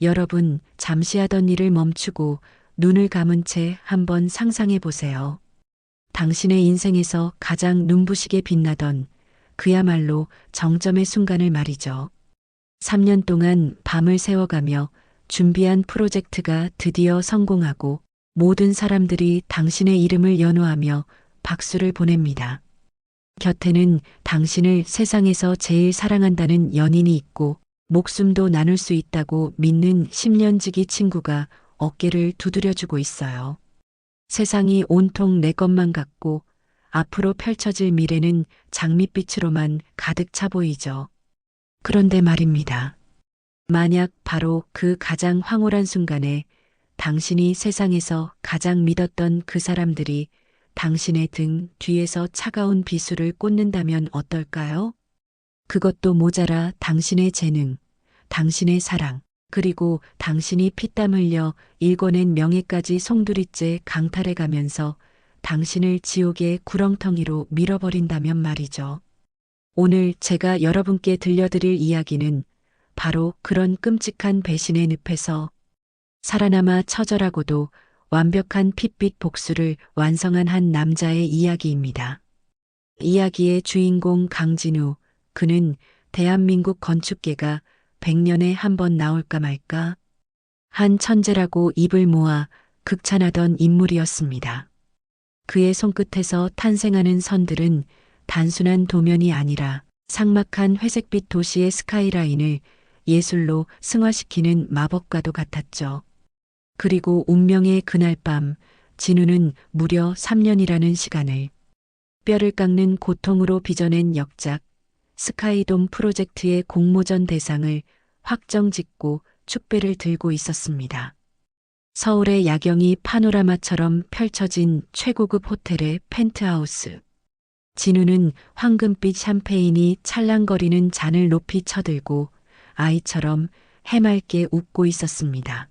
여러분, 잠시 하던 일을 멈추고 눈을 감은 채 한번 상상해 보세요. 당신의 인생에서 가장 눈부시게 빛나던 그야말로 정점의 순간을 말이죠. 3년 동안 밤을 새워가며 준비한 프로젝트가 드디어 성공하고 모든 사람들이 당신의 이름을 연호하며 박수를 보냅니다. 곁에는 당신을 세상에서 제일 사랑한다는 연인이 있고 목숨도 나눌 수 있다고 믿는 10년지기 친구가 어깨를 두드려주고 있어요. 세상이 온통 내 것만 같고 앞으로 펼쳐질 미래는 장밋빛으로만 가득 차 보이죠. 그런데 말입니다. 만약 바로 그 가장 황홀한 순간에 당신이 세상에서 가장 믿었던 그 사람들이 당신의 등 뒤에서 차가운 비수를 꽂는다면 어떨까요? 그것도 모자라 당신의 재능, 당신의 사랑, 그리고 당신이 피땀 흘려 일궈낸 명예까지 송두리째 강탈해 가면서 당신을 지옥의 구렁텅이로 밀어버린다면 말이죠. 오늘 제가 여러분께 들려드릴 이야기는 바로 그런 끔찍한 배신의 늪에서 살아남아 처절하고도 완벽한 핏빛 복수를 완성한 한 남자의 이야기입니다. 이야기의 주인공 강진우, 그는 대한민국 건축계가 100년에 한 번 나올까 말까 한 천재라고 입을 모아 극찬하던 인물이었습니다. 그의 손끝에서 탄생하는 선들은 단순한 도면이 아니라 삭막한 회색빛 도시의 스카이라인을 예술로 승화시키는 마법과도 같았죠. 그리고 운명의 그날 밤, 진우는 무려 3년이라는 시간을 뼈를 깎는 고통으로 빚어낸 역작, 스카이돔 프로젝트의 공모전 대상을 확정짓고 축배를 들고 있었습니다. 서울의 야경이 파노라마처럼 펼쳐진 최고급 호텔의 펜트하우스. 진우는 황금빛 샴페인이 찰랑거리는 잔을 높이 쳐들고 아이처럼 해맑게 웃고 있었습니다.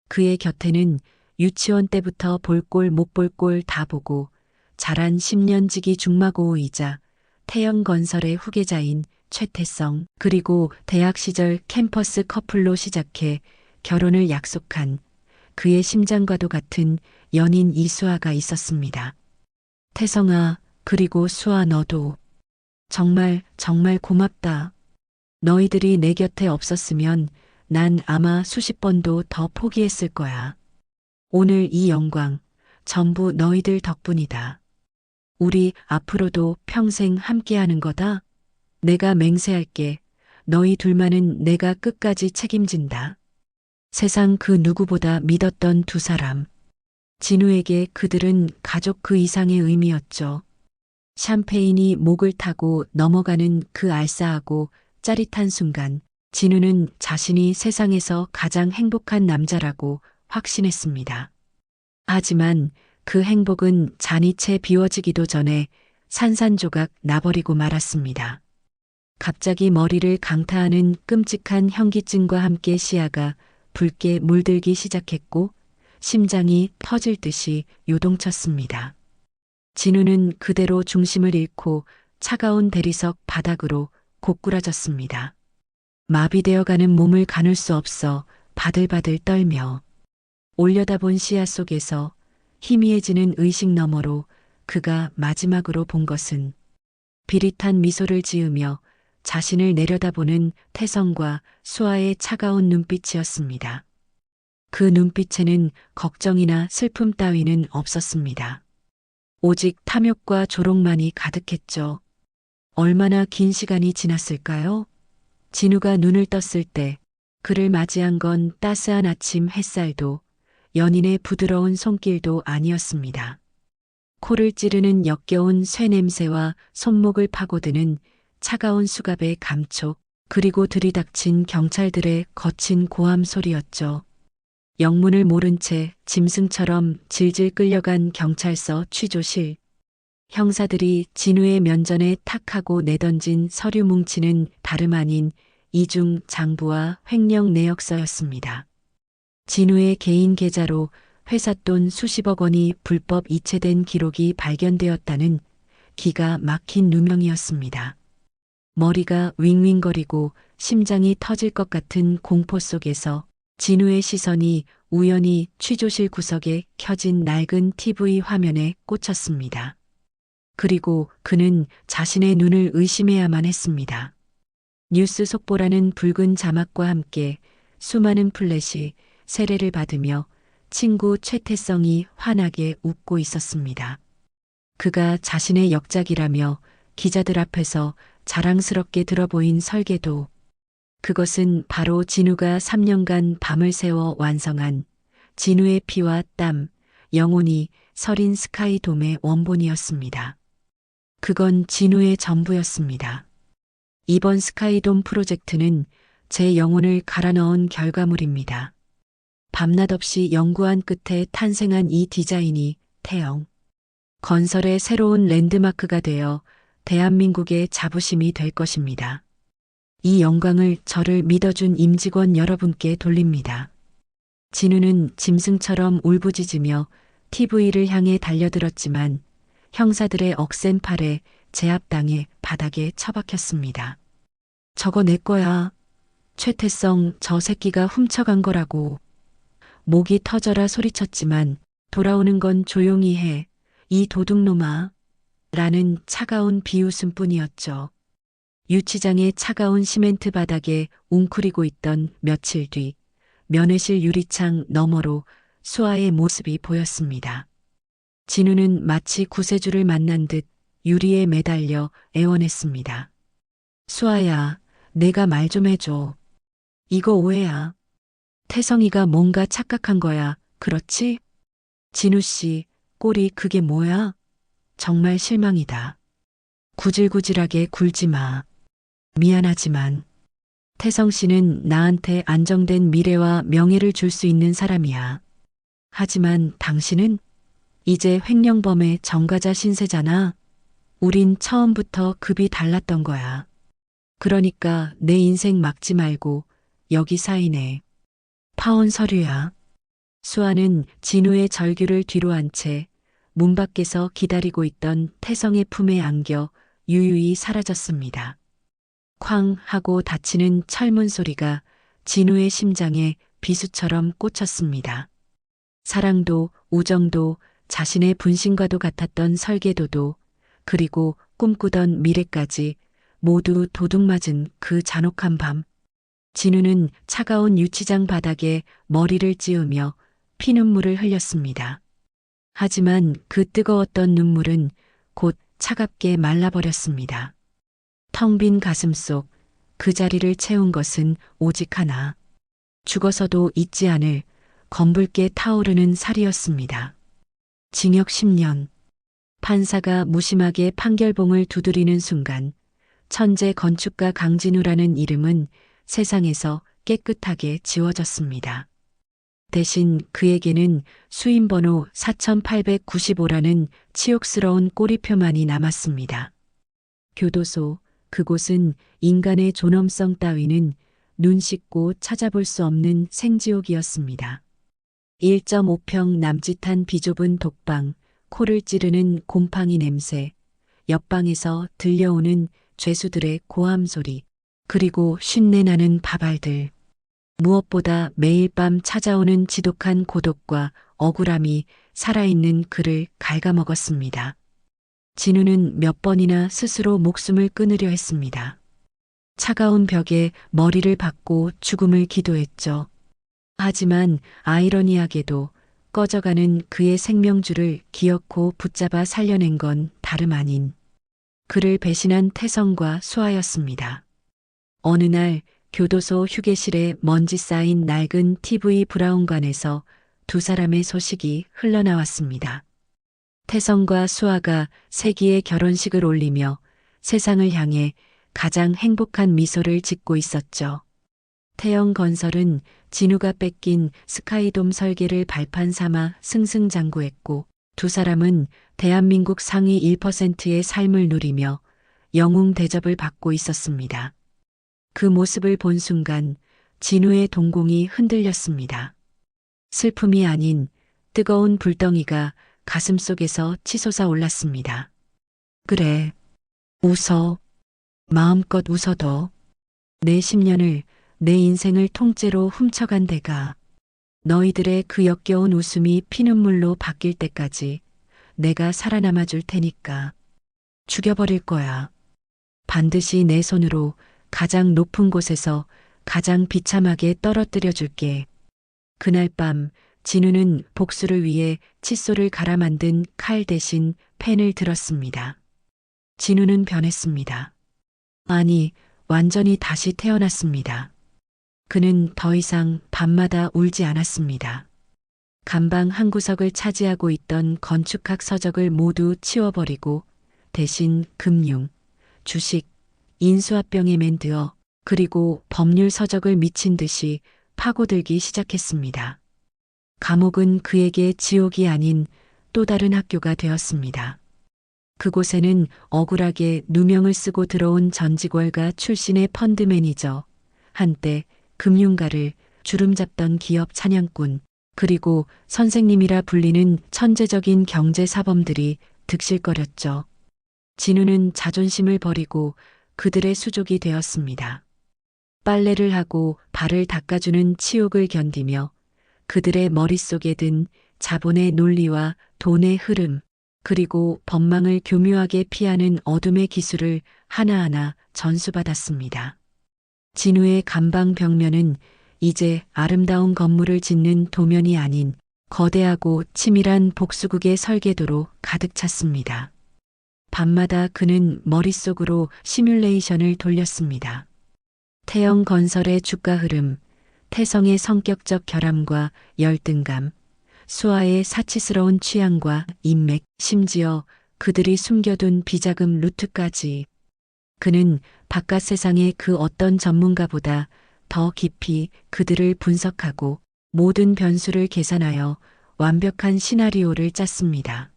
그의 곁에는 유치원 때부터 볼 꼴 못 볼 꼴 다 보고 자란 10년지기 중마고우이자 태영건설의 후계자인 최태성, 그리고 대학 시절 캠퍼스 커플로 시작해 결혼을 약속한 그의 심장과도 같은 연인 이수아가 있었습니다. 태성아, 그리고 수아, 너도 정말 정말 고맙다. 너희들이 내 곁에 없었으면 난 아마 수십 번도 더 포기했을 거야. 오늘 이 영광 전부 너희들 덕분이다. 우리 앞으로도 평생 함께하는 거다. 내가 맹세할게. 너희 둘만은 내가 끝까지 책임진다. 세상 그 누구보다 믿었던 두 사람. 진우에게 그들은 가족 그 이상의 의미였죠. 샴페인이 목을 타고 넘어가는 그 알싸하고 짜릿한 순간, 진우는 자신이 세상에서 가장 행복한 남자라고 확신했습니다. 하지만 그 행복은 잔이 채 비워지기도 전에 산산조각 나버리고 말았습니다. 갑자기 머리를 강타하는 끔찍한 현기증과 함께 시야가 붉게 물들기 시작했고 심장이 터질 듯이 요동쳤습니다. 진우는 그대로 중심을 잃고 차가운 대리석 바닥으로 고꾸라졌습니다. 마비되어가는 몸을 가눌 수 없어 바들바들 떨며 올려다본 시야 속에서 희미해지는 의식 너머로 그가 마지막으로 본 것은 비릿한 미소를 지으며 자신을 내려다보는 태성과 수아의 차가운 눈빛이었습니다. 그 눈빛에는 걱정이나 슬픔 따위는 없었습니다. 오직 탐욕과 조롱만이 가득했죠. 얼마나 긴 시간이 지났을까요? 진우가 눈을 떴을 때 그를 맞이한 건 따스한 아침 햇살도 연인의 부드러운 손길도 아니었습니다. 코를 찌르는 역겨운 쇠 냄새와 손목을 파고드는 차가운 수갑의 감촉, 그리고 들이닥친 경찰들의 거친 고함 소리였죠. 영문을 모른 채 짐승처럼 질질 끌려간 경찰서 취조실. 형사들이 진우의 면전에 탁 하고 내던진 서류 뭉치는 다름 아닌 이중 장부와 횡령 내역서였습니다. 진우의 개인 계좌로 회사 돈 수십억 원이 불법 이체된 기록이 발견되었다는 기가 막힌 누명이었습니다. 머리가 윙윙거리고 심장이 터질 것 같은 공포 속에서 진우의 시선이 우연히 취조실 구석에 켜진 낡은 TV 화면에 꽂혔습니다. 그리고 그는 자신의 눈을 의심해야만 했습니다. 뉴스 속보라는 붉은 자막과 함께 수많은 플래시, 세례를 받으며 친구 최태성이 환하게 웃고 있었습니다. 그가 자신의 역작이라며 기자들 앞에서 자랑스럽게 들어보인 설계도. 그것은 바로 진우가 3년간 밤을 새워 완성한 진우의 피와 땀, 영혼이 서린 스카이돔의 원본이었습니다. 그건 진우의 전부였습니다. 이번 스카이돔 프로젝트는 제 영혼을 갈아 넣은 결과물입니다. 밤낮 없이 연구한 끝에 탄생한 이 디자인이 태영 건설의 새로운 랜드마크가 되어 대한민국의 자부심이 될 것입니다. 이 영광을 저를 믿어준 임직원 여러분께 돌립니다. 진우는 짐승처럼 울부짖으며 TV를 향해 달려들었지만 형사들의 억센 팔에 제압당해 바닥에 처박혔습니다. 저거 내 거야. 최태성, 저 새끼가 훔쳐간 거라고. 목이 터져라 소리쳤지만 돌아오는 건 조용히 해. 이 도둑놈아. 라는 차가운 비웃음뿐이었죠. 유치장의 차가운 시멘트 바닥에 웅크리고 있던 며칠 뒤 면회실 유리창 너머로 수아의 모습이 보였습니다. 진우는 마치 구세주를 만난 듯 유리에 매달려 애원했습니다. 수아야, 내가 말 좀 해줘. 이거 오해야. 태성이가 뭔가 착각한 거야. 그렇지? 진우 씨, 꼴이 그게 뭐야? 정말 실망이다. 구질구질하게 굴지 마. 미안하지만 태성 씨는 나한테 안정된 미래와 명예를 줄 수 있는 사람이야. 하지만 당신은 이제 횡령범의 전과자 신세잖아. 우린 처음부터 급이 달랐던 거야. 그러니까 내 인생 막지 말고 여기 사인해. 파혼 서류야. 수아는 진우의 절규를 뒤로 한 채 문 밖에서 기다리고 있던 태성의 품에 안겨 유유히 사라졌습니다. 쾅 하고 닫히는 철문 소리가 진우의 심장에 비수처럼 꽂혔습니다. 사랑도 우정도 자신의 분신과도 같았던 설계도도 그리고 꿈꾸던 미래까지 모두 도둑맞은 그 잔혹한 밤. 진우는 차가운 유치장 바닥에 머리를 찌우며 피눈물을 흘렸습니다. 하지만 그 뜨거웠던 눈물은 곧 차갑게 말라버렸습니다. 텅 빈 가슴 속 그 자리를 채운 것은 오직 하나. 죽어서도 잊지 않을 검붉게 타오르는 살이었습니다. 징역 10년. 판사가 무심하게 판결봉을 두드리는 순간 천재 건축가 강진우라는 이름은 세상에서 깨끗하게 지워졌습니다. 대신 그에게는 수임번호 4895라는 치욕스러운 꼬리표만이 남았습니다. 교도소, 그곳은 인간의 존엄성 따위는 눈 씻고 찾아볼 수 없는 생지옥이었습니다. 1.5평 남짓한 비좁은 독방, 코를 찌르는 곰팡이 냄새, 옆방에서 들려오는 죄수들의 고함 소리, 그리고 쉰내 나는 밥알들. 무엇보다 매일 밤 찾아오는 지독한 고독과 억울함이 살아있는 그를 갉아먹었습니다. 진우는 몇 번이나 스스로 목숨을 끊으려 했습니다. 차가운 벽에 머리를 박고 죽음을 기도했죠. 하지만 아이러니하게도 꺼져가는 그의 생명줄을 기어코 붙잡아 살려낸 건 다름 아닌 그를 배신한 태성과 수아였습니다. 어느 날 교도소 휴게실에 먼지 쌓인 낡은 TV 브라운관에서 두 사람의 소식이 흘러나왔습니다. 태성과 수아가 세기의 결혼식을 올리며 세상을 향해 가장 행복한 미소를 짓고 있었죠. 태영 건설은 진우가 뺏긴 스카이돔 설계를 발판 삼아 승승장구했고 두 사람은 대한민국 상위 1%의 삶을 누리며 영웅 대접을 받고 있었습니다. 그 모습을 본 순간 진우의 동공이 흔들렸습니다. 슬픔이 아닌 뜨거운 불덩이가 가슴속에서 치솟아 올랐습니다. 그래, 웃어. 마음껏 웃어도 내 10년을 내 인생을 통째로 훔쳐간 데가 너희들의 그 역겨운 웃음이 피눈물로 바뀔 때까지 내가 살아남아 줄 테니까 죽여버릴 거야. 반드시 내 손으로 가장 높은 곳에서 가장 비참하게 떨어뜨려 줄게. 그날 밤 진우는 복수를 위해 칫솔을 갈아 만든 칼 대신 펜을 들었습니다. 진우는 변했습니다. 아니, 완전히 다시 태어났습니다. 그는 더 이상 밤마다 울지 않았습니다. 감방 한 구석을 차지하고 있던 건축학 서적을 모두 치워버리고 대신 금융, 주식, 인수합병에 맨들어 그리고 법률 서적을 미친 듯이 파고들기 시작했습니다. 감옥은 그에게 지옥이 아닌 또 다른 학교가 되었습니다. 그곳에는 억울하게 누명을 쓰고 들어온 전직월가 출신의 펀드 매니저, 한때 금융가를 주름잡던 기업 찬양꾼, 그리고 선생님이라 불리는 천재적인 경제사범들이 득실거렸죠. 진우는 자존심을 버리고 그들의 수족이 되었습니다. 빨래를 하고 발을 닦아주는 치욕을 견디며 그들의 머릿속에 든 자본의 논리와 돈의 흐름, 그리고 법망을 교묘하게 피하는 어둠의 기술을 하나하나 전수받았습니다. 진우의 감방 벽면은 이제 아름다운 건물을 짓는 도면이 아닌 거대하고 치밀한 복수국의 설계도로 가득 찼습니다. 밤마다 그는 머릿속으로 시뮬레이션을 돌렸습니다. 태영 건설의 주가 흐름, 태성의 성격적 결함과 열등감, 수아의 사치스러운 취향과 인맥, 심지어 그들이 숨겨둔 비자금 루트까지. 그는 바깥 세상의 그 어떤 전문가보다 더 깊이 그들을 분석하고 모든 변수를 계산하여 완벽한 시나리오를 짰습니다.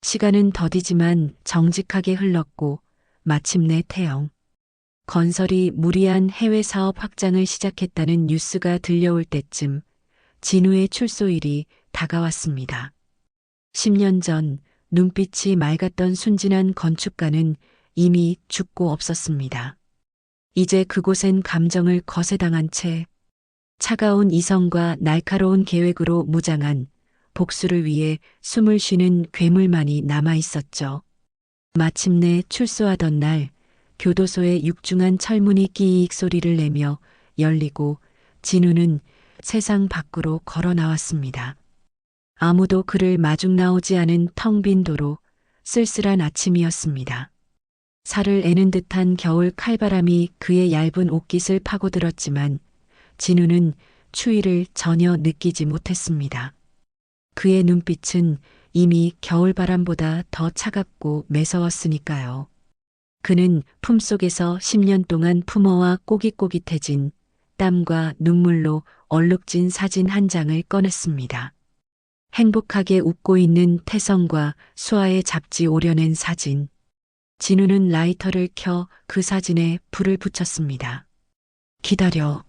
시간은 더디지만 정직하게 흘렀고 마침내 태영 건설이 무리한 해외 사업 확장을 시작했다는 뉴스가 들려올 때쯤 진우의 출소일이 다가왔습니다. 10년 전 눈빛이 맑았던 순진한 건축가는 이미 죽고 없었습니다. 이제 그곳엔 감정을 거세당한 채 차가운 이성과 날카로운 계획으로 무장한 복수를 위해 숨을 쉬는 괴물만이 남아 있었죠. 마침내 출소하던 날 교도소의 육중한 철문이 끼익 소리를 내며 열리고 진우는 세상 밖으로 걸어 나왔습니다. 아무도 그를 마중 나오지 않은 텅 빈 도로, 쓸쓸한 아침이었습니다. 살을 애는 듯한 겨울 칼바람이 그의 얇은 옷깃을 파고들었지만 진우는 추위를 전혀 느끼지 못했습니다. 그의 눈빛은 이미 겨울바람보다 더 차갑고 매서웠으니까요. 그는 품속에서 10년 동안 품어와 꼬깃꼬깃해진 땀과 눈물로 얼룩진 사진 한 장을 꺼냈습니다. 행복하게 웃고 있는 태성과 수아의 잡지 오려낸 사진. 진우는 라이터를 켜 그 사진에 불을 붙였습니다. 기다려.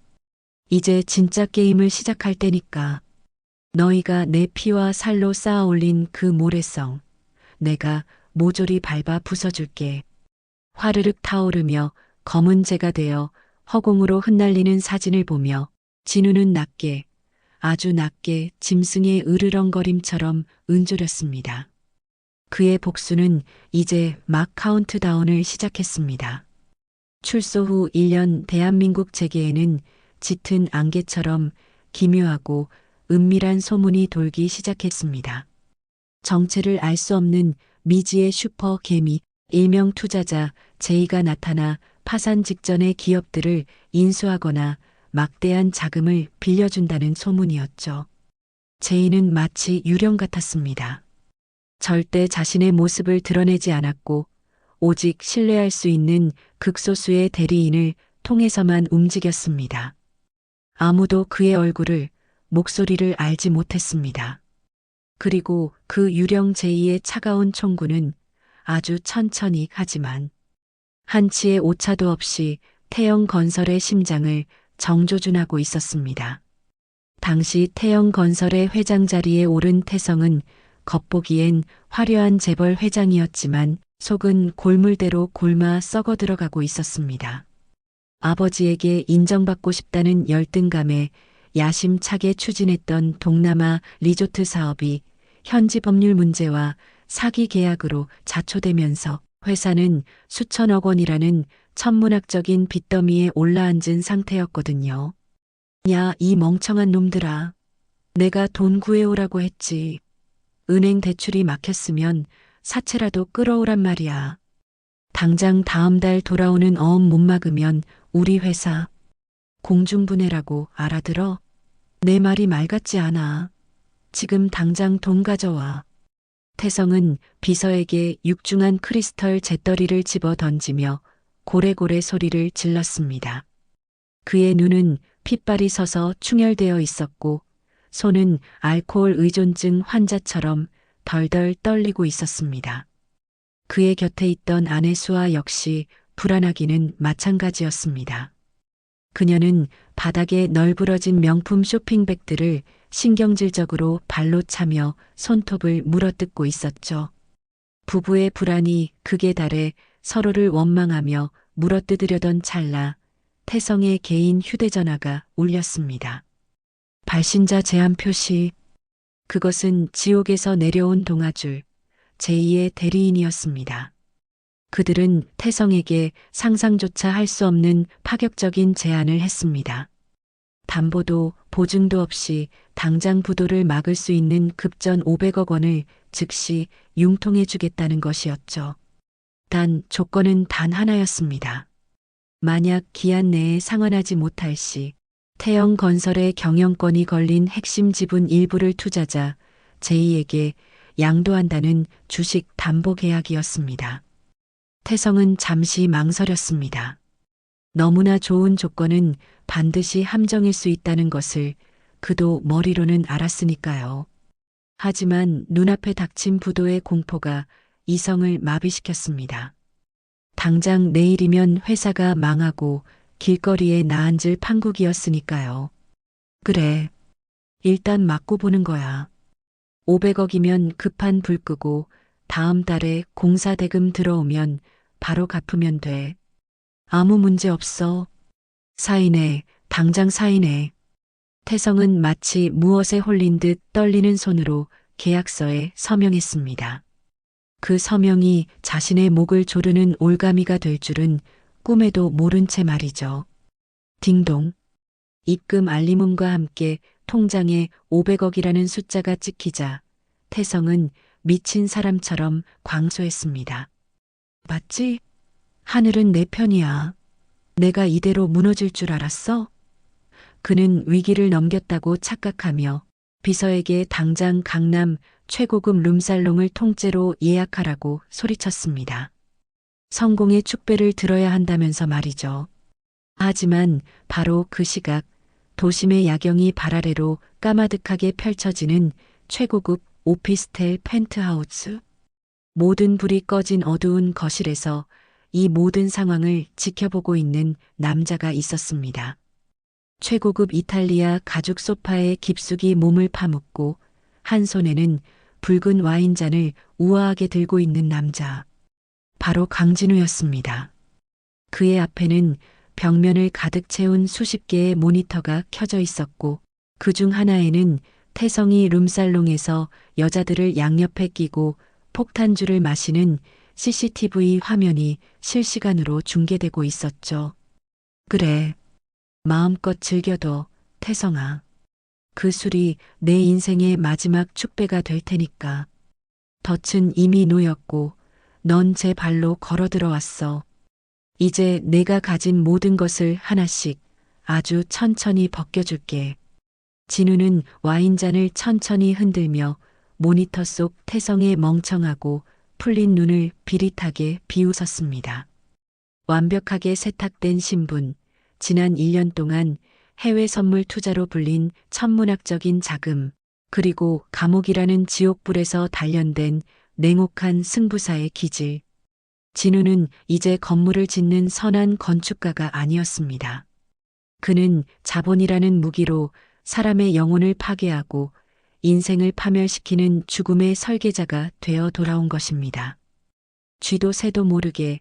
이제 진짜 게임을 시작할 때니까. 너희가 내 피와 살로 쌓아 올린 그 모래성, 내가 모조리 밟아 부숴줄게. 화르륵 타오르며 검은 재가 되어 허공으로 흩날리는 사진을 보며 진우는 낮게, 아주 낮게 짐승의 으르렁거림처럼 은조렸습니다. 그의 복수는 이제 막 카운트다운을 시작했습니다. 출소 후 1년 대한민국 재계에는 짙은 안개처럼 기묘하고 은밀한 소문이 돌기 시작했습니다. 정체를 알 수 없는 미지의 슈퍼 개미, 일명 투자자 제이가 나타나 파산 직전의 기업들을 인수하거나 막대한 자금을 빌려준다는 소문이었죠. 제이는 마치 유령 같았습니다. 절대 자신의 모습을 드러내지 않았고 오직 신뢰할 수 있는 극소수의 대리인을 통해서만 움직였습니다. 아무도 그의 얼굴을, 목소리를 알지 못했습니다. 그리고 그 유령 제이의 차가운 총구는 아주 천천히 하지만 한치의 오차도 없이 태영 건설의 심장을 정조준하고 있었습니다. 당시 태영 건설의 회장 자리에 오른 태성은 겉보기엔 화려한 재벌 회장이었지만 속은 골물대로 골마 썩어 들어가고 있었습니다. 아버지에게 인정받고 싶다는 열등감에 야심차게 추진했던 동남아 리조트 사업이 현지 법률 문제와 사기 계약으로 자초되면서 회사는 수천억 원이라는 천문학적인 빚더미에 올라앉은 상태였거든요. 야, 이 멍청한 놈들아. 내가 돈 구해오라고 했지. 은행 대출이 막혔으면 사채라도 끌어오란 말이야. 당장 다음 달 돌아오는 어음 못 막으면 우리 회사 공중분해라고 알아들어? 내 말이 말 같지 않아. 지금 당장 돈 가져와. 태성은 비서에게 육중한 크리스털 재떨이를 집어 던지며 고래고래 소리를 질렀습니다. 그의 눈은 핏발이 서서 충혈되어 있었고 손은 알코올 의존증 환자처럼 덜덜 떨리고 있었습니다. 그의 곁에 있던 아내수아 역시 불안하기는 마찬가지였습니다. 그녀는 바닥에 널브러진 명품 쇼핑백들을 신경질적으로 발로 차며 손톱을 물어뜯고 있었죠. 부부의 불안이 극에 달해 서로를 원망하며 물어뜯으려던 찰나 태성의 개인 휴대전화가 울렸습니다. 발신자 제한 표시. 그것은 지옥에서 내려온 동아줄 제2의 대리인이었습니다. 그들은 태성에게 상상조차 할 수 없는 파격적인 제안을 했습니다. 담보도 보증도 없이 당장 부도를 막을 수 있는 급전 500억 원을 즉시 융통해 주겠다는 것이었죠. 단 조건은 단 하나였습니다. 만약 기한 내에 상환하지 못할 시 태영건설의 경영권이 걸린 핵심 지분 일부를 투자자 제2에게 양도한다는 주식 담보 계약이었습니다. 태성은 잠시 망설였습니다. 너무나 좋은 조건은 반드시 함정일 수 있다는 것을 그도 머리로는 알았으니까요. 하지만 눈앞에 닥친 부도의 공포가 이성을 마비시켰습니다. 당장 내일이면 회사가 망하고 길거리에 나앉을 판국이었으니까요. 그래. 일단 맞고 보는 거야. 500억이면 급한 불 끄고 다음 달에 공사 대금 들어오면 바로 갚으면 돼. 아무 문제 없어. 사인해. 당장 사인해. 태성은 마치 무엇에 홀린 듯 떨리는 손으로 계약서에 서명했습니다. 그 서명이 자신의 목을 조르는 올가미가 될 줄은 꿈에도 모른 채 말이죠. 딩동. 입금 알림음과 함께 통장에 500억이라는 숫자가 찍히자 태성은 미친 사람처럼 광소했습니다. 맞지? 하늘은 내 편이야. 내가 이대로 무너질 줄 알았어? 그는 위기를 넘겼다고 착각하며 비서에게 당장 강남 최고급 룸살롱을 통째로 예약하라고 소리쳤습니다. 성공의 축배를 들어야 한다면서 말이죠. 하지만 바로 그 시각 도심의 야경이 발 아래로 까마득하게 펼쳐지는 최고급 오피스텔 펜트하우스. 모든 불이 꺼진 어두운 거실에서 이 모든 상황을 지켜보고 있는 남자가 있었습니다. 최고급 이탈리아 가죽 소파에 깊숙이 몸을 파묻고 한 손에는 붉은 와인잔을 우아하게 들고 있는 남자. 바로 강진우였습니다. 그의 앞에는 벽면을 가득 채운 수십 개의 모니터가 켜져 있었고 그 중 하나에는 태성이 룸살롱에서 여자들을 양옆에 끼고 폭탄주를 마시는 CCTV 화면이 실시간으로 중계되고 있었죠. 그래. 마음껏 즐겨둬, 태성아. 그 술이 내 인생의 마지막 축배가 될 테니까. 덫은 이미 놓였고 넌 제 발로 걸어 들어왔어. 이제 내가 가진 모든 것을 하나씩 아주 천천히 벗겨줄게. 진우는 와인잔을 천천히 흔들며 모니터 속 태성의 멍청하고 풀린 눈을 비릿하게 비웃었습니다. 완벽하게 세탁된 신분, 지난 1년 동안 해외 선물 투자로 불린 천문학적인 자금, 그리고 감옥이라는 지옥불에서 단련된 냉혹한 승부사의 기질. 진우는 이제 건물을 짓는 선한 건축가가 아니었습니다. 그는 자본이라는 무기로 사람의 영혼을 파괴하고 인생을 파멸시키는 죽음의 설계자가 되어 돌아온 것입니다. 쥐도 새도 모르게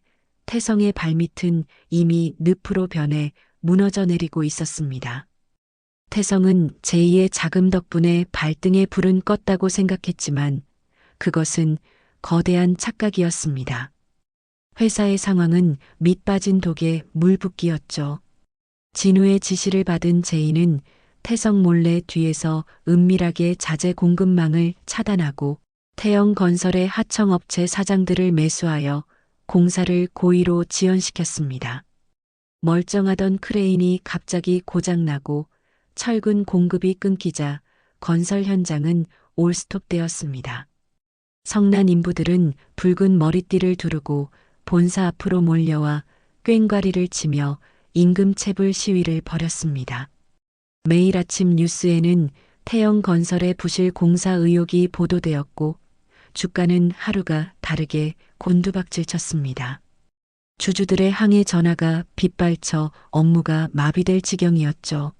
태성의 발밑은 이미 늪으로 변해 무너져 내리고 있었습니다. 태성은 제2의 자금 덕분에 발등에 불은 껐다고 생각했지만 그것은 거대한 착각이었습니다. 회사의 상황은 밑 빠진 독에 물 붓기였죠. 진우의 지시를 받은 제이는 태성 몰래 뒤에서 은밀하게 자재 공급망을 차단하고 태영건설의 하청업체 사장들을 매수하여 공사를 고의로 지연시켰습니다. 멀쩡하던 크레인이 갑자기 고장나고 철근 공급이 끊기자 건설 현장은 올스톱되었습니다. 성난 인부들은 붉은 머리띠를 두르고 본사 앞으로 몰려와 꽹과리를 치며 임금체불 시위를 벌였습니다. 매일 아침 뉴스에는 태영건설의 부실 공사 의혹이 보도되었고 주가는 하루가 다르게 곤두박질 쳤습니다. 주주들의 항해 전화가 빗발쳐 업무가 마비될 지경이었죠.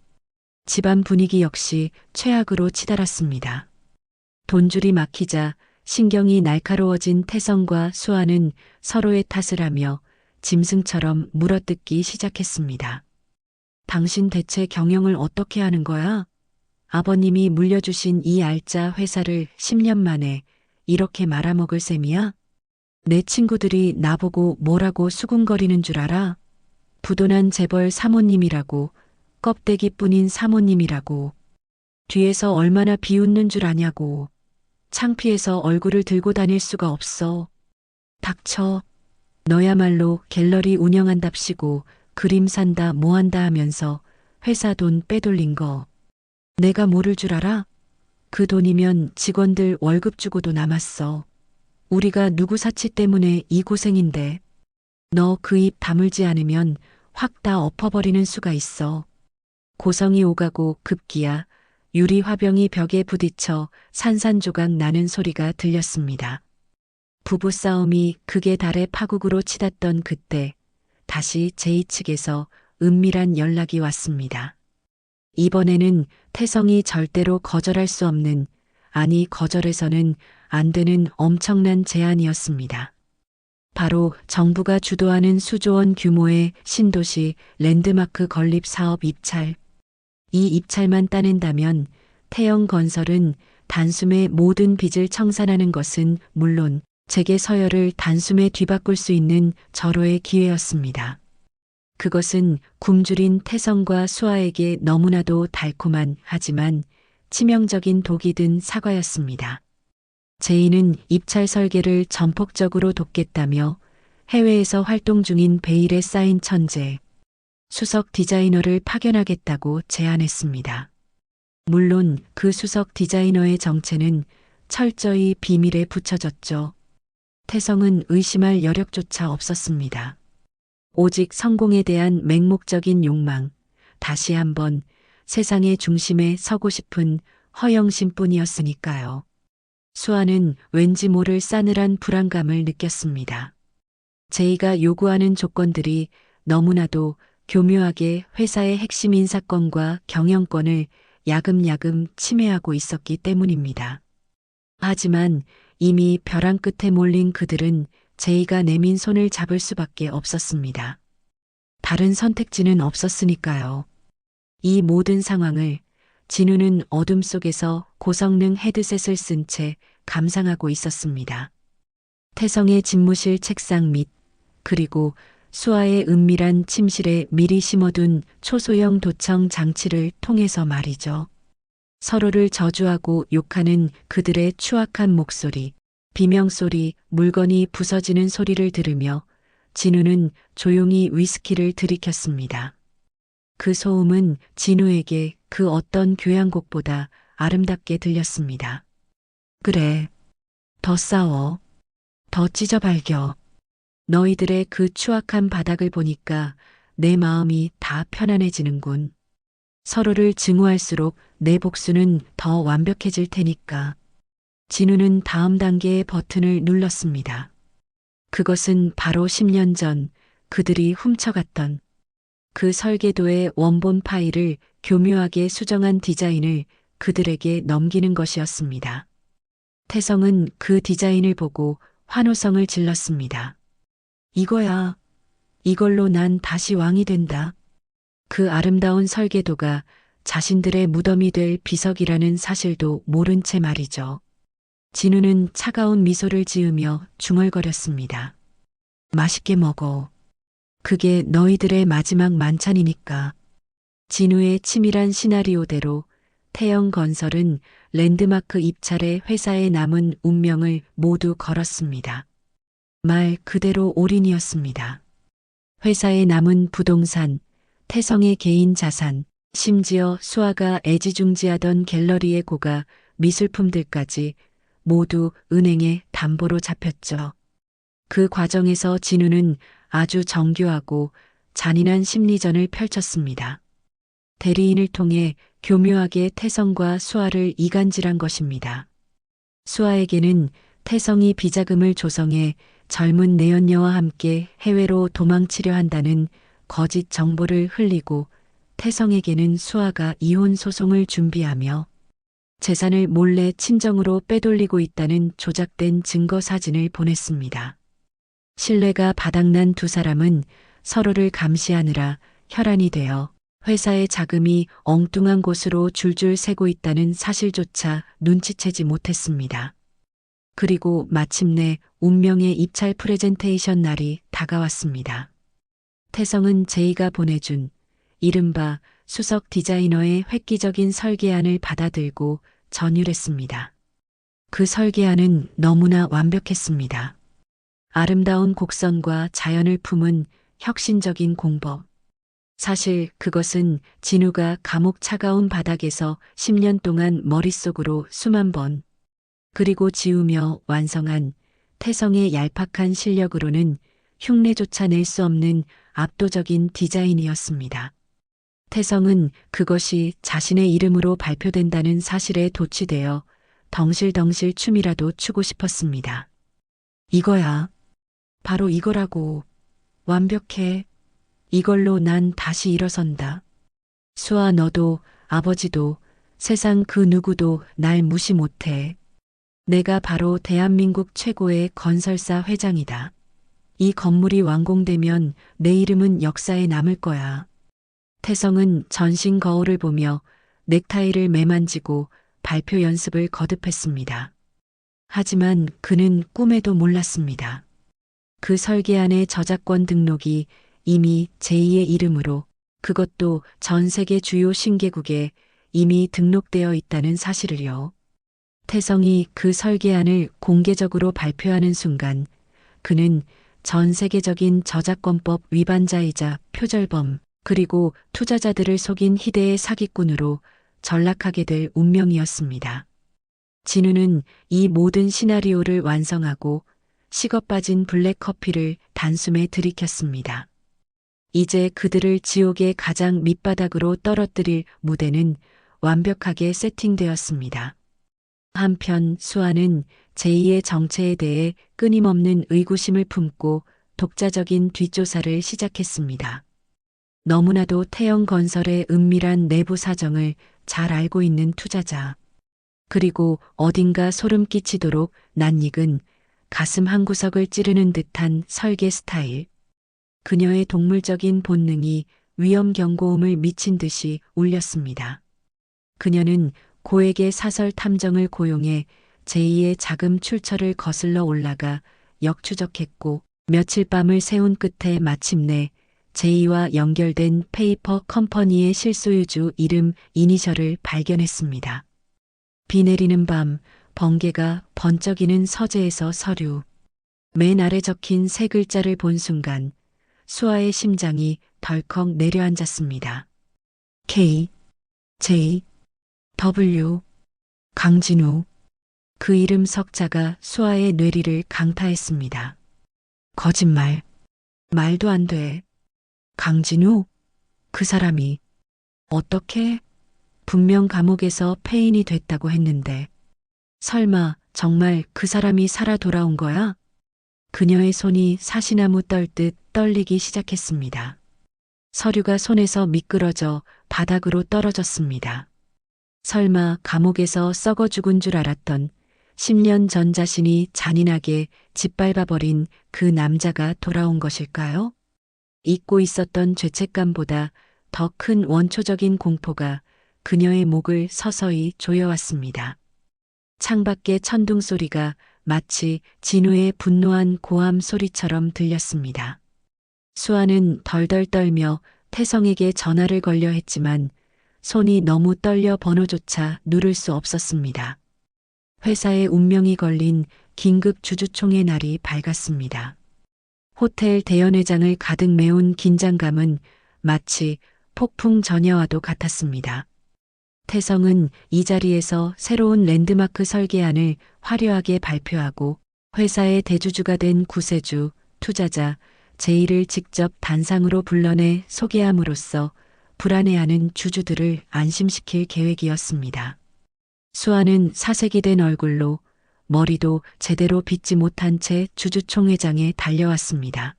집안 분위기 역시 최악으로 치달았습니다. 돈줄이 막히자 신경이 날카로워진 태성과 수아는 서로의 탓을 하며 짐승처럼 물어뜯기 시작했습니다. 당신 대체 경영을 어떻게 하는 거야? 아버님이 물려주신 이 알짜 회사를 10년 만에 이렇게 말아먹을 셈이야? 내 친구들이 나보고 뭐라고 수군거리는 줄 알아? 부도난 재벌 사모님이라고, 껍데기뿐인 사모님이라고, 뒤에서 얼마나 비웃는 줄 아냐고, 창피해서 얼굴을 들고 다닐 수가 없어. 닥쳐. 너야말로 갤러리 운영한답시고 그림 산다 뭐한다 하면서 회사 돈 빼돌린 거. 내가 모를 줄 알아? 그 돈이면 직원들 월급 주고도 남았어. 우리가 누구 사치 때문에 이 고생인데. 너 그 입 다물지 않으면 확 다 엎어버리는 수가 있어. 고성이 오가고 급기야 유리 화병이 벽에 부딪혀 산산조각 나는 소리가 들렸습니다. 부부싸움이 극에 달해 파국으로 치닫던 그때 다시 제이 측에서 은밀한 연락이 왔습니다. 이번에는 태성이 절대로 거절할 수 없는, 아니 거절해서는 안 되는 엄청난 제안이었습니다. 바로 정부가 주도하는 수조원 규모의 신도시 랜드마크 건립 사업 입찰. 이 입찰만 따낸다면 태영건설은 단숨에 모든 빚을 청산하는 것은 물론 재계 서열을 단숨에 뒤바꿀 수 있는 절호의 기회였습니다. 그것은 굶주린 태성과 수아에게 너무나도 달콤한 하지만 치명적인 독이 든 사과였습니다. 제이는 입찰 설계를 전폭적으로 돕겠다며 해외에서 활동 중인 베일에 쌓인 천재, 수석 디자이너를 파견하겠다고 제안했습니다. 물론 그 수석 디자이너의 정체는 철저히 비밀에 붙여졌죠. 태성은 의심할 여력조차 없었습니다. 오직 성공에 대한 맹목적인 욕망, 다시 한번 세상의 중심에 서고 싶은 허영심뿐이었으니까요. 수아는 왠지 모를 싸늘한 불안감을 느꼈습니다. 제이가 요구하는 조건들이 너무나도 교묘하게 회사의 핵심 인사권과 경영권을 야금야금 침해하고 있었기 때문입니다. 하지만 이미 벼랑 끝에 몰린 그들은 제이가 내민 손을 잡을 수밖에 없었습니다. 다른 선택지는 없었으니까요. 이 모든 상황을 진우는 어둠 속에서 고성능 헤드셋을 쓴 채 감상하고 있었습니다. 태성의 집무실 책상 밑, 그리고 수아의 은밀한 침실에 미리 심어둔 초소형 도청 장치를 통해서 말이죠. 서로를 저주하고 욕하는 그들의 추악한 목소리, 비명소리, 물건이 부서지는 소리를 들으며 진우는 조용히 위스키를 들이켰습니다. 그 소음은 진우에게 그 어떤 교향곡보다 아름답게 들렸습니다. 그래, 더 싸워, 더 찢어발겨. 너희들의 그 추악한 바닥을 보니까 내 마음이 다 편안해지는군. 서로를 증오할수록 내 복수는 더 완벽해질 테니까. 진우는 다음 단계의 버튼을 눌렀습니다. 그것은 바로 10년 전 그들이 훔쳐갔던 그 설계도의 원본 파일을 교묘하게 수정한 디자인을 그들에게 넘기는 것이었습니다. 태성은 그 디자인을 보고 환호성을 질렀습니다. 이거야, 이걸로 난 다시 왕이 된다. 그 아름다운 설계도가 자신들의 무덤이 될 비석이라는 사실도 모른 채 말이죠. 진우는 차가운 미소를 지으며 중얼거렸습니다. 맛있게 먹어. 그게 너희들의 마지막 만찬이니까. 진우의 치밀한 시나리오대로 태영건설은 랜드마크 입찰에 회사의 남은 운명을 모두 걸었습니다. 말 그대로 올인이었습니다. 회사의 남은 부동산, 태성의 개인 자산, 심지어 수아가 애지중지하던 갤러리의 고가 미술품들까지 모두 은행에 담보로 잡혔죠. 그 과정에서 진우는 아주 정교하고 잔인한 심리전을 펼쳤습니다. 대리인을 통해 교묘하게 태성과 수아를 이간질한 것입니다. 수아에게는 태성이 비자금을 조성해 젊은 내연녀와 함께 해외로 도망치려 한다는 거짓 정보를 흘리고 태성에게는 수아가 이혼 소송을 준비하며 재산을 몰래 친정으로 빼돌리고 있다는 조작된 증거 사진을 보냈습니다. 신뢰가 바닥난 두 사람은 서로를 감시하느라 혈안이 되어 회사의 자금이 엉뚱한 곳으로 줄줄 새고 있다는 사실조차 눈치채지 못했습니다. 그리고 마침내 운명의 입찰 프레젠테이션 날이 다가왔습니다. 태성은 제이가 보내준 이른바 수석 디자이너의 획기적인 설계안을 받아들고 전율했습니다. 그 설계안은 너무나 완벽했습니다. 아름다운 곡선과 자연을 품은 혁신적인 공법. 사실 그것은 진우가 감옥 차가운 바닥에서 10년 동안 머릿속으로 수만 번 그리고 지우며 완성한 태성의 얄팍한 실력으로는 흉내조차 낼 수 없는 압도적인 디자인이었습니다. 태성은 그것이 자신의 이름으로 발표된다는 사실에 도취되어 덩실덩실 춤이라도 추고 싶었습니다. 이거야. 바로 이거라고. 완벽해. 이걸로 난 다시 일어선다. 수아 너도 아버지도 세상 그 누구도 날 무시 못해. 내가 바로 대한민국 최고의 건설사 회장이다. 이 건물이 완공되면 내 이름은 역사에 남을 거야. 태성은 전신 거울을 보며 넥타이를 매만지고 발표 연습을 거듭했습니다. 하지만 그는 꿈에도 몰랐습니다. 그 설계안의 저작권 등록이 이미 제2의 이름으로 그것도 전 세계 주요 신계국에 이미 등록되어 있다는 사실을요. 태성이 그 설계안을 공개적으로 발표하는 순간 그는 전 세계적인 저작권법 위반자이자 표절범 그리고 투자자들을 속인 희대의 사기꾼으로 전락하게 될 운명이었습니다. 진우는 이 모든 시나리오를 완성하고 식어 빠진 블랙커피를 단숨에 들이켰습니다. 이제 그들을 지옥의 가장 밑바닥으로 떨어뜨릴 무대는 완벽하게 세팅되었습니다. 한편 수아는 제2의 정체에 대해 끊임없는 의구심을 품고 독자적인 뒷조사를 시작했습니다. 너무나도 태영건설의 은밀한 내부 사정을 잘 알고 있는 투자자. 그리고 어딘가 소름 끼치도록 낯익은 가슴 한구석을 찌르는 듯한 설계 스타일. 그녀의 동물적인 본능이 위험 경고음을 미친 듯이 울렸습니다. 그녀는 고액의 사설 탐정을 고용해 제2의 자금 출처를 거슬러 올라가 역추적했고 며칠 밤을 새운 끝에 마침내 제2와 연결된 페이퍼 컴퍼니의 실소유주 이름 이니셜을 발견했습니다. 비 내리는 밤 번개가 번쩍이는 서재에서 서류. 맨 아래 적힌 세 글자를 본 순간 수아의 심장이 덜컥 내려앉았습니다. K, J, W, 강진우. 그 이름 석자가 수아의 뇌리를 강타했습니다. 거짓말. 말도 안 돼. 강진우? 그 사람이 어떻게? 분명 감옥에서 폐인이 됐다고 했는데 설마 정말 그 사람이 살아 돌아온 거야? 그녀의 손이 사시나무 떨듯 떨리기 시작했습니다. 서류가 손에서 미끄러져 바닥으로 떨어졌습니다. 설마 감옥에서 썩어 죽은 줄 알았던 10년 전 자신이 잔인하게 짓밟아버린 그 남자가 돌아온 것일까요? 잊고 있었던 죄책감보다 더 큰 원초적인 공포가 그녀의 목을 서서히 조여왔습니다. 창밖의 천둥 소리가 마치 진우의 분노한 고함 소리처럼 들렸습니다. 수아는 덜덜 떨며 태성에게 전화를 걸려 했지만 손이 너무 떨려 번호조차 누를 수 없었습니다. 회사에 운명이 걸린 긴급 주주총회 날이 밝았습니다. 호텔 대연회장을 가득 메운 긴장감은 마치 폭풍 전야와도 같았습니다. 태성은 이 자리에서 새로운 랜드마크 설계안을 화려하게 발표하고 회사의 대주주가 된 구세주, 투자자, 제이를 직접 단상으로 불러내 소개함으로써 불안해하는 주주들을 안심시킬 계획이었습니다. 수아는 사색이 된 얼굴로 머리도 제대로 빗지 못한 채 주주총회장에 달려왔습니다.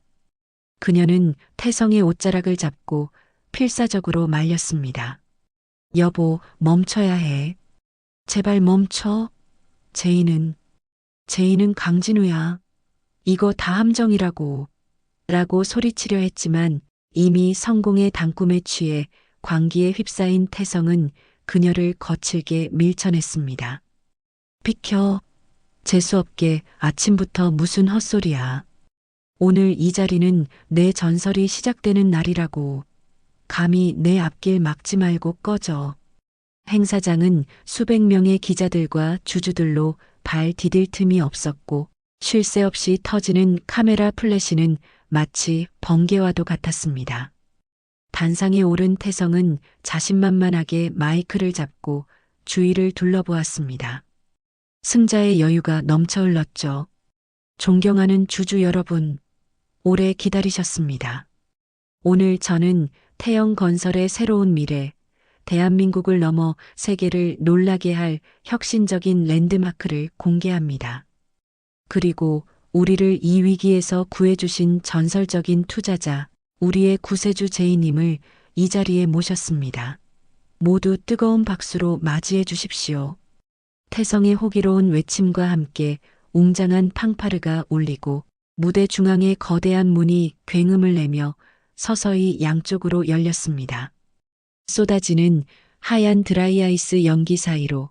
그녀는 태성의 옷자락을 잡고 필사적으로 말렸습니다. 여보, 멈춰야 해. 제발 멈춰. 제이는 강진우야. 이거 다 함정이라고. 라고 소리치려 했지만 이미 성공의 단꿈에 취해 광기에 휩싸인 태성은 그녀를 거칠게 밀쳐냈습니다. 비켜. 재수없게 아침부터 무슨 헛소리야. 오늘 이 자리는 내 전설이 시작되는 날이라고. 감히 내 앞길 막지 말고 꺼져. 행사장은 수백 명의 기자들과 주주들로 발 디딜 틈이 없었고 쉴 새 없이 터지는 카메라 플래시는 마치 번개와도 같았습니다. 단상에 오른 태성은 자신만만하게 마이크를 잡고 주위를 둘러보았습니다. 승자의 여유가 넘쳐 흘렀죠. 존경하는 주주 여러분, 오래 기다리셨습니다. 오늘 저는 태영건설의 새로운 미래, 대한민국을 넘어 세계를 놀라게 할 혁신적인 랜드마크를 공개합니다. 그리고 우리를 이 위기에서 구해주신 전설적인 투자자, 우리의 구세주 제이님을 이 자리에 모셨습니다. 모두 뜨거운 박수로 맞이해 주십시오. 태성의 호기로운 외침과 함께 웅장한 팡파르가 울리고 무대 중앙의 거대한 문이 굉음을 내며 서서히 양쪽으로 열렸습니다. 쏟아지는 하얀 드라이아이스 연기 사이로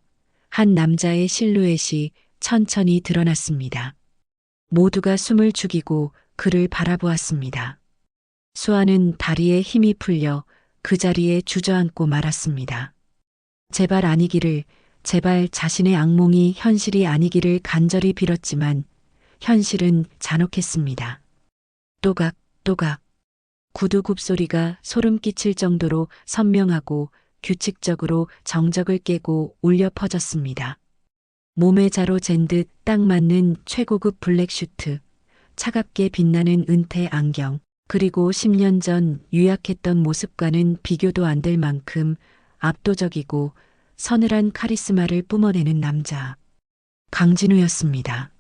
한 남자의 실루엣이 천천히 드러났습니다. 모두가 숨을 죽이고 그를 바라보았습니다. 수아는 다리에 힘이 풀려 그 자리에 주저앉고 말았습니다. 제발 아니기를, 제발 자신의 악몽이 현실이 아니기를 간절히 빌었지만 현실은 잔혹했습니다. 또각, 또각. 구두 굽소리가 소름 끼칠 정도로 선명하고 규칙적으로 정적을 깨고 울려 퍼졌습니다. 몸에 자로 잰 듯 딱 맞는 최고급 블랙 슈트, 차갑게 빛나는 은퇴 안경, 그리고 10년 전 유약했던 모습과는 비교도 안 될 만큼 압도적이고 서늘한 카리스마를 뿜어내는 남자. 강진우였습니다.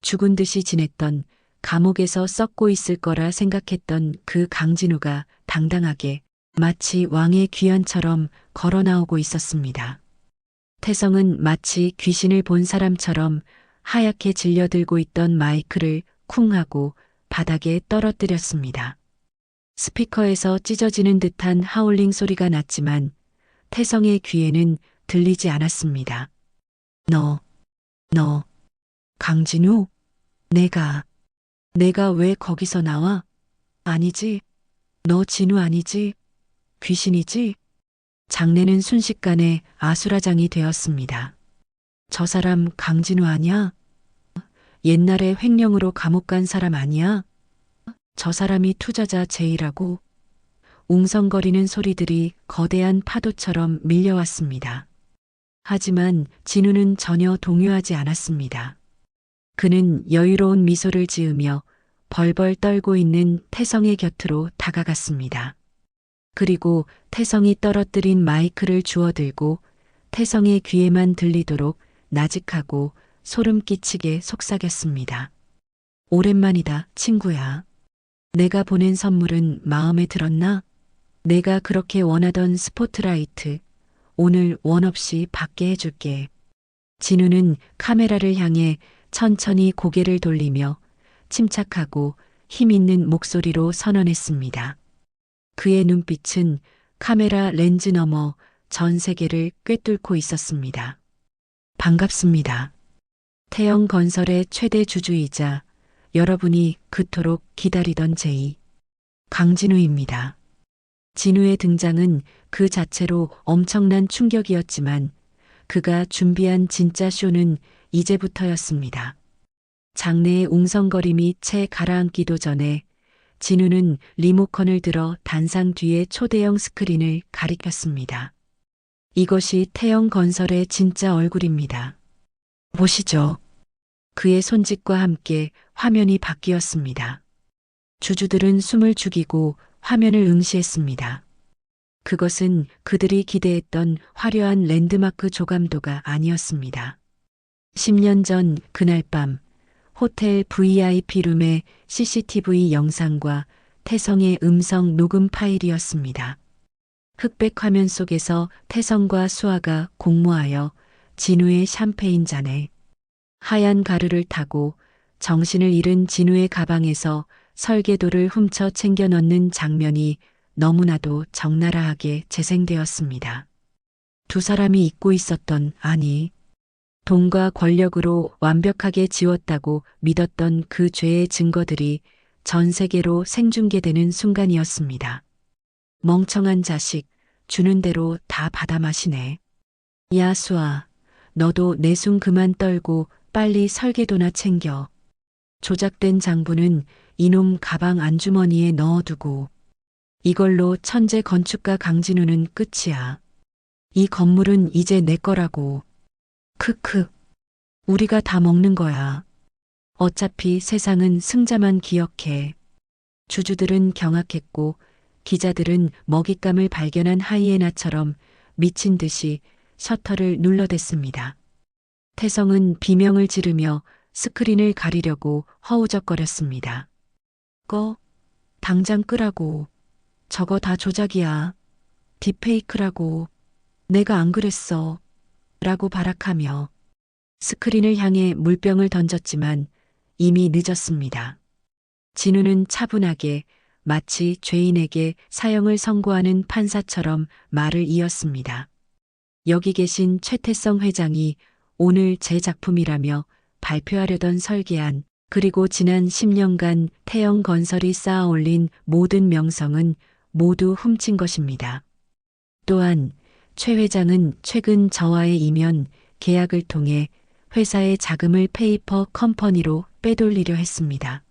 죽은 듯이 지냈던, 감옥에서 썩고 있을 거라 생각했던 그 강진우가 당당하게 마치 왕의 귀환처럼 걸어 나오고 있었습니다. 태성은 마치 귀신을 본 사람처럼 하얗게 질려들고 있던 마이크를 쿵 하고 바닥에 떨어뜨렸습니다. 스피커에서 찢어지는 듯한 하울링 소리가 났지만 태성의 귀에는 들리지 않았습니다. 너, 강진우? 내가 왜 거기서 나와? 아니지. 너 진우 아니지? 귀신이지? 장내는 순식간에 아수라장이 되었습니다. 저 사람 강진우 아니야? 옛날에 횡령으로 감옥 간 사람 아니야? 저 사람이 투자자 제이라고? 웅성거리는 소리들이 거대한 파도처럼 밀려왔습니다. 하지만 진우는 전혀 동요하지 않았습니다. 그는 여유로운 미소를 지으며 벌벌 떨고 있는 태성의 곁으로 다가갔습니다. 그리고 태성이 떨어뜨린 마이크를 주워들고 태성의 귀에만 들리도록 나직하고 소름 끼치게 속삭였습니다. 오랜만이다, 친구야. 내가 보낸 선물은 마음에 들었나? 내가 그렇게 원하던 스포트라이트, 오늘 원 없이 받게 해줄게. 진우는 카메라를 향해 천천히 고개를 돌리며 침착하고 힘있는 목소리로 선언했습니다. 그의 눈빛은 카메라 렌즈 너머 전 세계를 꿰뚫고 있었습니다. 반갑습니다. 태영건설의 최대 주주이자 여러분이 그토록 기다리던 제이 강진우입니다. 진우의 등장은 그 자체로 엄청난 충격이었지만 그가 준비한 진짜 쇼는 이제부터였습니다. 장내의 웅성거림이 채 가라앉기도 전에 진우는 리모컨을 들어 단상 뒤의 초대형 스크린을 가리켰습니다. 이것이 태영건설의 진짜 얼굴입니다. 보시죠. 그의 손짓과 함께 화면이 바뀌었습니다. 주주들은 숨을 죽이고 화면을 응시했습니다. 그것은 그들이 기대했던 화려한 랜드마크 조감도가 아니었습니다. 10년 전 그날 밤 호텔 VIP룸의 CCTV 영상과 태성의 음성 녹음 파일이었습니다. 흑백 화면 속에서 태성과 수아가 공모하여 진우의 샴페인 잔에 하얀 가루를 타고 정신을 잃은 진우의 가방에서 설계도를 훔쳐 챙겨 넣는 장면이 너무나도 적나라하게 재생되었습니다. 두 사람이 잊고 있었던, 아니, 돈과 권력으로 완벽하게 지웠다고 믿었던 그 죄의 증거들이 전 세계로 생중계되는 순간이었습니다. 멍청한 자식, 주는 대로 다 받아 마시네. 야, 수아, 너도 내숭 그만 떨고 빨리 설계도나 챙겨. 조작된 장부는 이놈 가방 안주머니에 넣어두고. 이걸로 천재 건축가 강진우는 끝이야. 이 건물은 이제 내 거라고. 크크. 우리가 다 먹는 거야. 어차피 세상은 승자만 기억해. 주주들은 경악했고 기자들은 먹잇감을 발견한 하이에나처럼 미친 듯이 셔터를 눌러댔습니다. 태성은 비명을 지르며 스크린을 가리려고 허우적거렸습니다. 꺼. 당장 끄라고. 저거 다 조작이야. 딥페이크라고. 내가 안 그랬어. 라고 발악하며 스크린을 향해 물병을 던졌지만 이미 늦었습니다. 진우는 차분하게 마치 죄인에게 사형을 선고하는 판사처럼 말을 이었습니다. 여기 계신 최태성 회장이 오늘 제 작품이라며 발표하려던 설계안 그리고 지난 10년간 태영건설이 쌓아올린 모든 명성은 모두 훔친 것입니다. 또한 최 회장은 최근 저와의 이면 계약을 통해 회사의 자금을 페이퍼 컴퍼니로 빼돌리려 했습니다.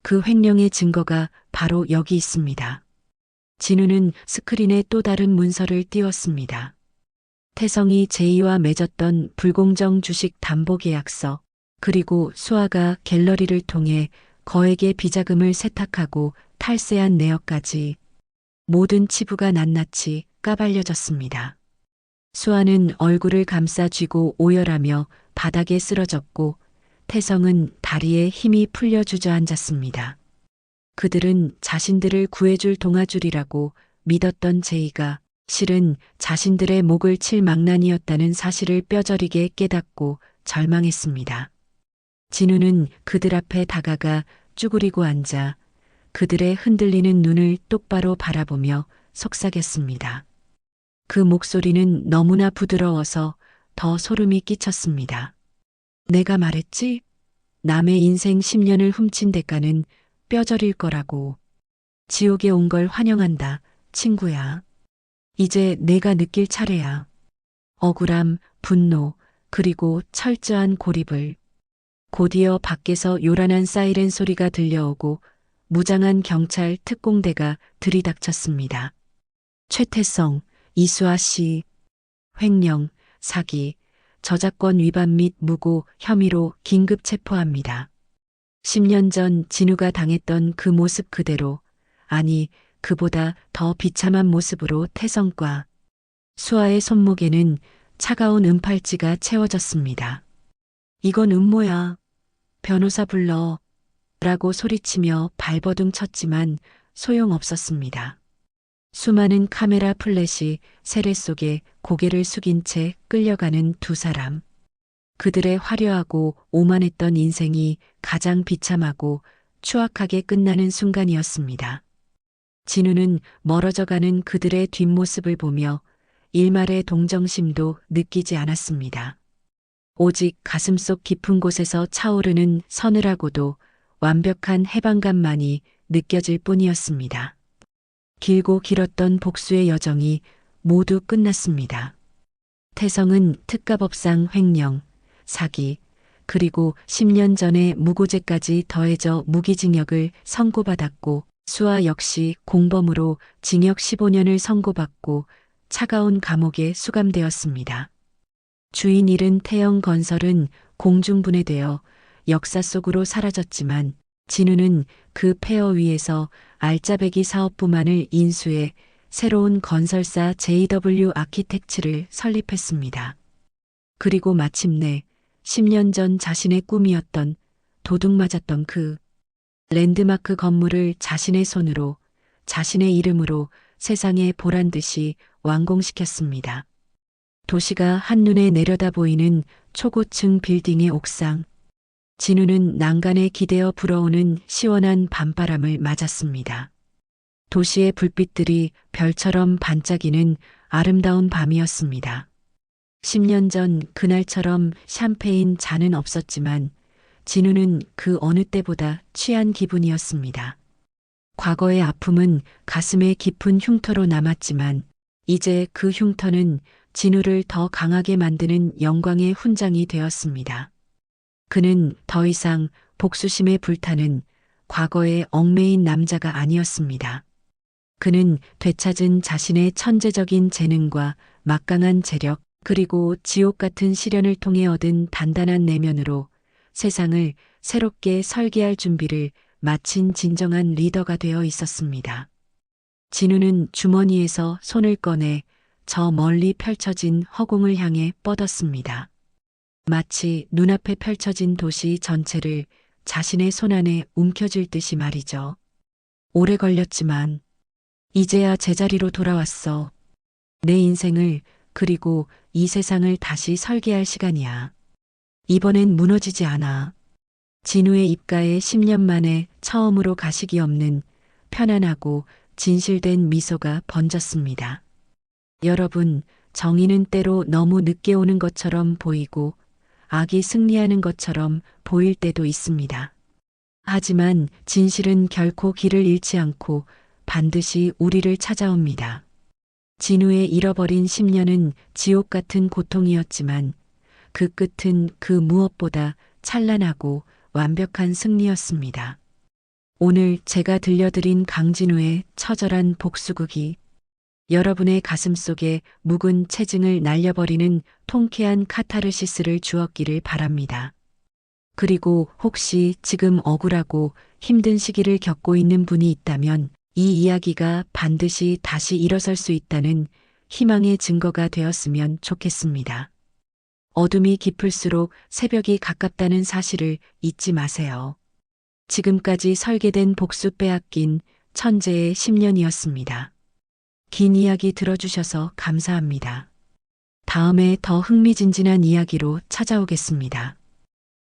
그 횡령의 증거가 바로 여기 있습니다. 진우는 스크린에 또 다른 문서를 띄웠습니다. 태성이 제이와 맺었던 불공정 주식 담보 계약서, 그리고 수아가 갤러리를 통해 거액의 비자금을 세탁하고 탈세한 내역까지 모든 치부가 낱낱이 까발려졌습니다. 수아는 얼굴을 감싸 쥐고 오열하며 바닥에 쓰러졌고 태성은 다리에 힘이 풀려 주저앉았습니다. 그들은 자신들을 구해줄 동아줄이라고 믿었던 제이가 실은 자신들의 목을 칠 망난이었다는 사실을 뼈저리게 깨닫고 절망했습니다. 진우는 그들 앞에 다가가 쭈그리고 앉아 그들의 흔들리는 눈을 똑바로 바라보며 속삭였습니다. 그 목소리는 너무나 부드러워서 더 소름이 끼쳤습니다. 내가 말했지? 남의 인생 10년을 훔친 대가는 뼈저릴 거라고. 지옥에 온 걸 환영한다, 친구야. 이제 내가 느낄 차례야. 억울함, 분노, 그리고 철저한 고립을. 곧이어 밖에서 요란한 사이렌 소리가 들려오고 무장한 경찰 특공대가 들이닥쳤습니다. 최태성, 이수아 씨, 횡령, 사기, 저작권 위반 및 무고 혐의로 긴급 체포합니다. 10년 전 진우가 당했던 그 모습 그대로, 아니 그보다 더 비참한 모습으로 태성과 수아의 손목에는 차가운 은팔찌가 채워졌습니다. 이건 음모야. 변호사 불러. 라고 소리치며 발버둥 쳤지만 소용없었습니다. 수많은 카메라 플래시 세례 속에 고개를 숙인 채 끌려가는 두 사람. 그들의 화려하고 오만했던 인생이 가장 비참하고 추악하게 끝나는 순간이었습니다. 진우는 멀어져가는 그들의 뒷모습을 보며 일말의 동정심도 느끼지 않았습니다. 오직 가슴속 깊은 곳에서 차오르는 서늘하고도 완벽한 해방감만이 느껴질 뿐이었습니다. 길고 길었던 복수의 여정이 모두 끝났습니다. 태성은 특가법상 횡령, 사기, 그리고 10년 전의 무고죄까지 더해져 무기징역을 선고받았고 수아 역시 공범으로 징역 15년을 선고받고 차가운 감옥에 수감되었습니다. 주인 잃은 태영건설은 공중분해되어 역사 속으로 사라졌지만 진우는 그 폐허 위에서 알짜배기 사업부만을 인수해 새로운 건설사 JW 아키텍츠를 설립했습니다. 그리고 마침내 10년 전 자신의 꿈이었던 도둑 맞았던 그 랜드마크 건물을 자신의 손으로 자신의 이름으로 세상에 보란 듯이 완공시켰습니다. 도시가 한눈에 내려다 보이는 초고층 빌딩의 옥상. 진우는 난간에 기대어 불어오는 시원한 밤바람을 맞았습니다. 도시의 불빛들이 별처럼 반짝이는 아름다운 밤이었습니다. 10년 전 그날처럼 샴페인 잔은 없었지만 진우는 그 어느 때보다 취한 기분이었습니다. 과거의 아픔은 가슴에 깊은 흉터로 남았지만 이제 그 흉터는 진우를 더 강하게 만드는 영광의 훈장이 되었습니다. 그는 더 이상 복수심에 불타는 과거의 얽매인 남자가 아니었습니다. 그는 되찾은 자신의 천재적인 재능과 막강한 재력 그리고 지옥 같은 시련을 통해 얻은 단단한 내면으로 세상을 새롭게 설계할 준비를 마친 진정한 리더가 되어 있었습니다. 진우는 주머니에서 손을 꺼내 저 멀리 펼쳐진 허공을 향해 뻗었습니다. 마치 눈앞에 펼쳐진 도시 전체를 자신의 손안에 움켜쥘 듯이 말이죠. 오래 걸렸지만 이제야 제자리로 돌아왔어. 내 인생을 그리고 이 세상을 다시 설계할 시간이야. 이번엔 무너지지 않아. 진우의 입가에 10년 만에 처음으로 가식이 없는 편안하고 진실된 미소가 번졌습니다. 여러분, 정의는 때로 너무 늦게 오는 것처럼 보이고 악이 승리하는 것처럼 보일 때도 있습니다. 하지만 진실은 결코 길을 잃지 않고 반드시 우리를 찾아옵니다. 진우의 잃어버린 10년은 지옥 같은 고통이었지만 그 끝은 그 무엇보다 찬란하고 완벽한 승리였습니다. 오늘 제가 들려드린 강진우의 처절한 복수극이 여러분의 가슴 속에 묵은 체증을 날려버리는 통쾌한 카타르시스를 주었기를 바랍니다. 그리고 혹시 지금 억울하고 힘든 시기를 겪고 있는 분이 있다면 이 이야기가 반드시 다시 일어설 수 있다는 희망의 증거가 되었으면 좋겠습니다. 어둠이 깊을수록 새벽이 가깝다는 사실을 잊지 마세요. 지금까지 설계된 복수 빼앗긴 천재의 10년이었습니다. 긴 이야기 들어주셔서 감사합니다. 다음에 더 흥미진진한 이야기로 찾아오겠습니다.